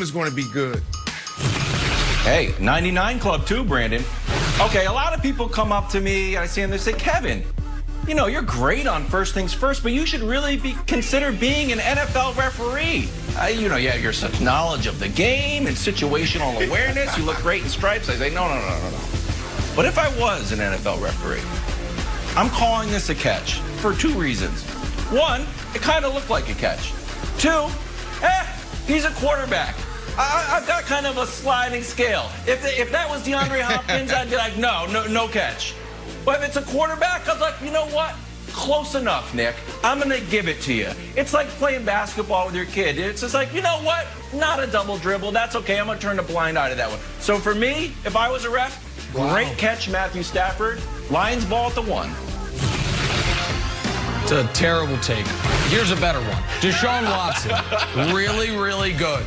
is going to be good. Hey, 99 Club too, Brandon. Okay, a lot of people come up to me, I see them, they say, Kevin, you know, you're great on First Things First, but you should really consider being an NFL referee. You know, you have your such knowledge of the game and situational awareness. You look great in stripes. I say, no. But if I was an NFL referee, I'm calling this a catch for two reasons. One, it kind of looked like a catch. Two, he's a quarterback. I've got kind of a sliding scale. If that was DeAndre Hopkins, I'd be like, no catch. But if it's a quarterback, I was like, you know what? Close enough, Nick. I'm going to give it to you. It's like playing basketball with your kid. It's just like, you know what? Not a double dribble. That's okay. I'm going to turn a blind eye to that one. So for me, if I was a ref, great catch, Matthew Stafford. Lions ball at the 1. It's a terrible take. Here's a better one. Deshaun Watson. Really good.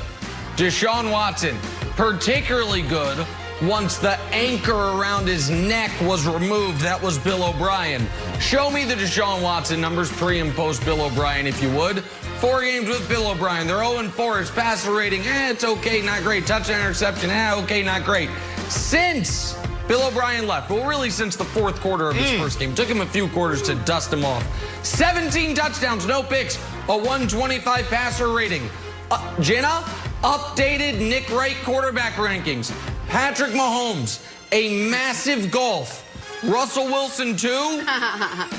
Deshaun Watson, particularly good once the anchor around his neck was removed. That was Bill O'Brien. Show me the Deshaun Watson numbers pre and post Bill O'Brien, if you would. 4 games with Bill O'Brien. They're 0-4. His passer rating, it's okay, not great. Touchdown, interception, okay, not great. Since Bill O'Brien left, well, really since the fourth quarter of his first game. Took him a few quarters to dust him off. 17 touchdowns, no picks, a 125 passer rating. Jenna, updated Nick Wright quarterback rankings. Patrick Mahomes, a massive golf. Russell Wilson, 2.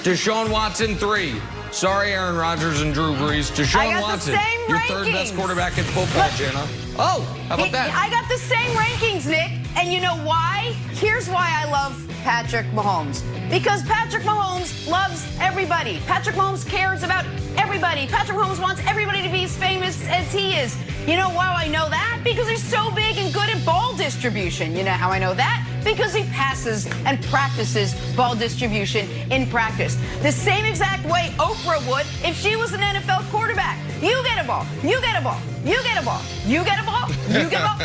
Deshaun Watson, 3. Sorry, Aaron Rodgers and Drew Brees. Deshaun Watson, your third best quarterback in football, Jenna. Oh, how about that? I got the same rankings, Nick. And you know why? Here's why I love Patrick Mahomes. Because Patrick Mahomes loves everybody. Patrick Mahomes cares about everybody. Patrick Mahomes wants everybody to be as famous as he is. You know why I know that? Because he's so big and good at ball distribution. You know how I know that? Because he passes and practices ball distribution in practice. The same exact way Oprah would if she was an NFL quarterback. You get a ball. You get a ball. You get a ball. You get a ball. You get a ball.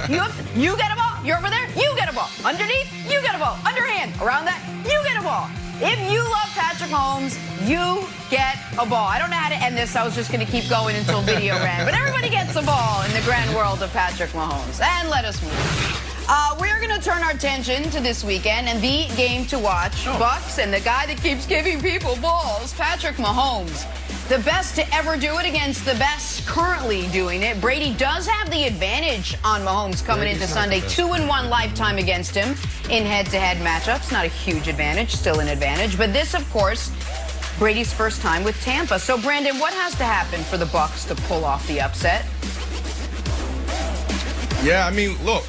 You get a ball. You're over there. You get a ball. Underneath. You get a ball. Underhand. Around that. You get a ball. If you love Patrick Mahomes, you get a ball. I don't know how to end this. I was just going to keep going until video ran. But everybody gets a ball in the grand world of Patrick Mahomes. And let us move. We're going to turn our attention to this weekend and the game to watch. Bucks and the guy that keeps giving people balls, Patrick Mahomes. The best to ever do it against the best currently doing it. Brady does have the advantage on Mahomes coming into Sunday. 2-1 lifetime against him in head-to-head matchups. Not a huge advantage, still an advantage. But this, of course, Brady's first time with Tampa. So, Brandon, what has to happen for the Bucs to pull off the upset? Yeah, I mean, look,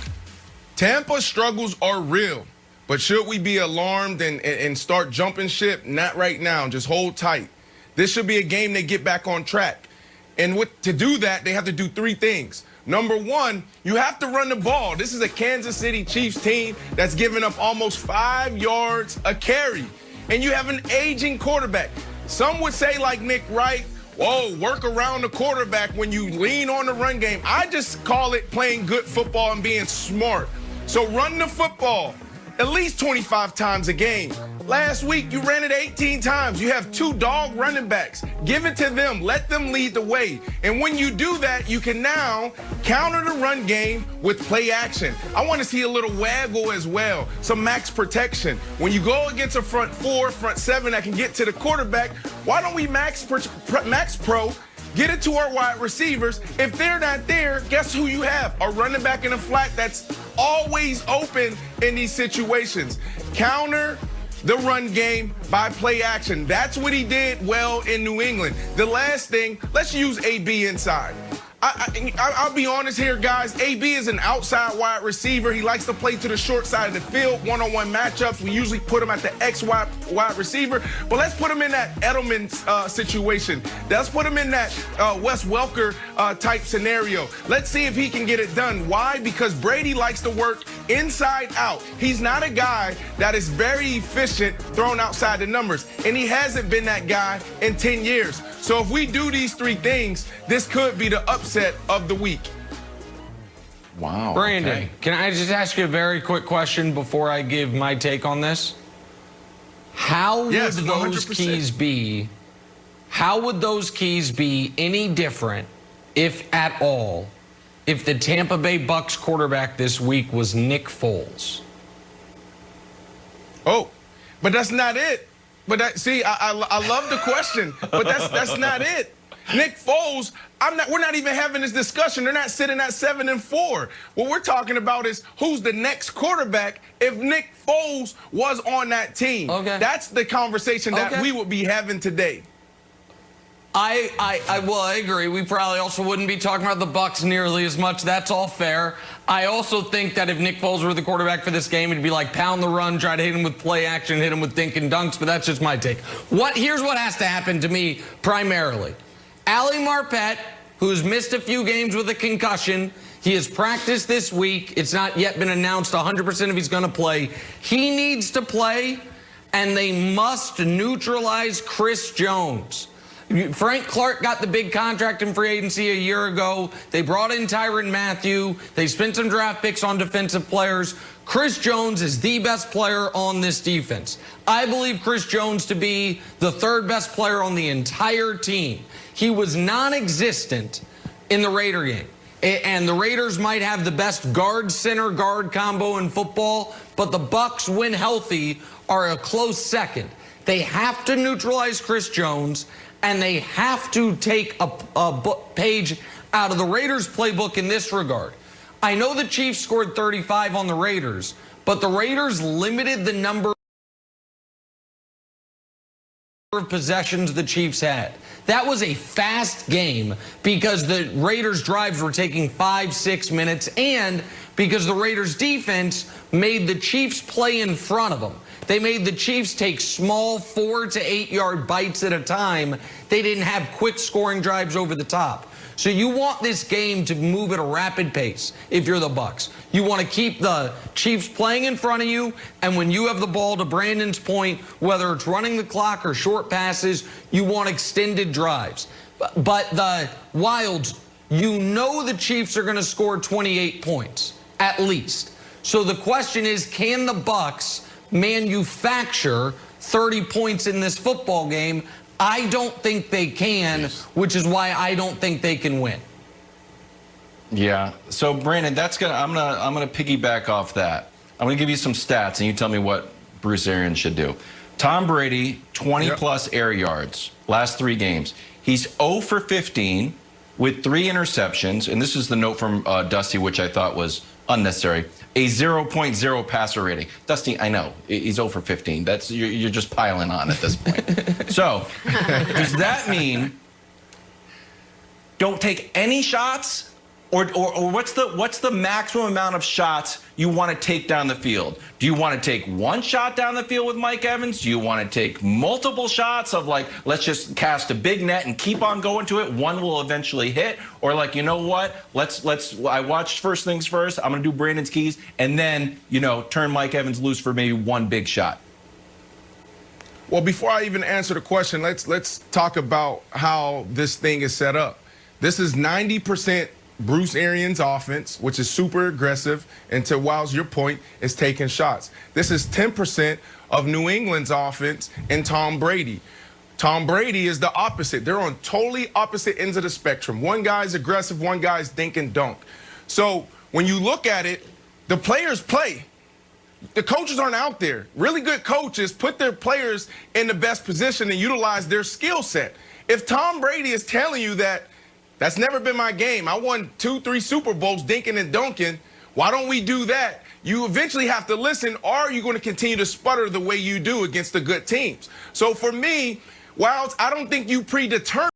Tampa's struggles are real. But should we be alarmed and start jumping ship? Not right now. Just hold tight. This should be a game they get back on track. And to do that, they have to do 3 things. Number 1, you have to run the ball. This is a Kansas City Chiefs team that's giving up almost 5 yards a carry. And you have an aging quarterback. Some would say, like Nick Wright, whoa, work around the quarterback when you lean on the run game. I just call it playing good football and being smart. So run the football at least 25 times a game. Last week, you ran it 18 times. You have 2 dog running backs. Give it to them. Let them lead the way. And when you do that, you can now counter the run game with play action. I want to see a little waggle as well, some max protection. When you go against a front 4, front 7 that can get to the quarterback, why don't we max pro, get it to our wide receivers? If they're not there, guess who you have? A running back in the flat that's always open in these situations. Counter the run game by play action. That's what he did well in New England. The last thing, let's use AB inside. I'll be honest here, guys. AB is an outside wide receiver. He likes to play to the short side of the field, one-on-one matchups. We usually put him at the X wide receiver. But let's put him in that Edelman situation. Let's put him in that Wes Welker type scenario. Let's see if he can get it done. Why? Because Brady likes to work inside out. He's not a guy that is very efficient throwing outside the numbers. And he hasn't been that guy in 10 years. So if we do these 3 things, this could be the upset of the week. Wow. Brandon, okay. Can I just ask you a very quick question before I give my take on this? How would those 100%. keys be? How would those keys be any different, if at all, if the Tampa Bay Bucks quarterback this week was Nick Foles? Oh, but that's not it. But I love the question, but that's not it. Nick Foles, we're not even having this discussion. They're not sitting at 7-4. What we're talking about is who's the next quarterback if Nick Foles was on that team. Okay. That's the conversation that we would be having today. I agree. We probably also wouldn't be talking about the Bucs nearly as much. That's all fair. I also think that if Nick Foles were the quarterback for this game, it'd be like pound the run, try to hit him with play action, hit him with dink and dunks, but that's just my take. Here's what has to happen to me primarily. Ali Marpet, who's missed a few games with a concussion, he has practiced this week. It's not yet been announced 100% if he's going to play. He needs to play, and they must neutralize Chris Jones. Frank Clark got the big contract in free agency a year ago. They brought in Tyrann Mathieu. They spent some draft picks on defensive players. Chris Jones is the best player on this defense. I believe Chris Jones to be the third best player on the entire team. He was non-existent in the Raider game. And the Raiders might have the best guard-center guard combo in football, but the Bucs, when healthy, are a close second. They have to neutralize Chris Jones, and they have to take a page out of the Raiders' playbook in this regard. I know the Chiefs scored 35 on the Raiders, but the Raiders limited the number of possessions the Chiefs had. That was a fast game because the Raiders' drives were taking 5-6 minutes and because the Raiders' defense made the Chiefs play in front of them. They made the Chiefs take small 4 to 8 yard bites at a time. They didn't have quick scoring drives over the top. So you want this game to move at a rapid pace if you're the Bucs. You want to keep the Chiefs playing in front of you, and when you have the ball, to Brandon's point, whether it's running the clock or short passes, you want extended drives. But the Wilds, you know the Chiefs are going to score 28 points, at least. So the question is, can the Bucs manufacture 30 points in this football game? I don't think they can, which is why I don't think they can win. Yeah. So Brandon, I'm gonna piggyback off that. I'm gonna give you some stats, and you tell me what Bruce Arians should do. Tom Brady, 20+ air yards last 3 games. He's 0 for 15 with 3 interceptions, and this is the note from Dusty, which I thought was unnecessary. A 0.0 passer rating. Dusty, I know, he's 0 for 15. You're just piling on at this point. So, does that mean don't take any shots? Or what's the maximum amount of shots you want to take down the field? Do you want to take 1 shot down the field with Mike Evans? Do you want to take multiple shots of like, let's just cast a big net and keep on going to it? One will eventually hit. Or like, you know what? I watched first things first. I'm going to do Brandon's keys and then, turn Mike Evans loose for maybe 1 big shot. Well, before I even answer the question, let's talk about how this thing is set up. This is 90% Bruce Arians' offense, which is super aggressive, and to Wild's your point, is taking shots. This is 10% of New England's offense and Tom Brady. Tom Brady is the opposite. They're on totally opposite ends of the spectrum. One guy's aggressive, one guy's dink and dunk. So when you look at it, the players play. The coaches aren't out there. Really good coaches put their players in the best position and utilize their skill set. If Tom Brady is telling you that that's never been my game, I won 2-3 Super Bowls dinking and dunking, why don't we do that? You eventually have to listen, or are you going to continue to sputter the way you do against the good teams? So for me, Wilds, I don't think you predetermine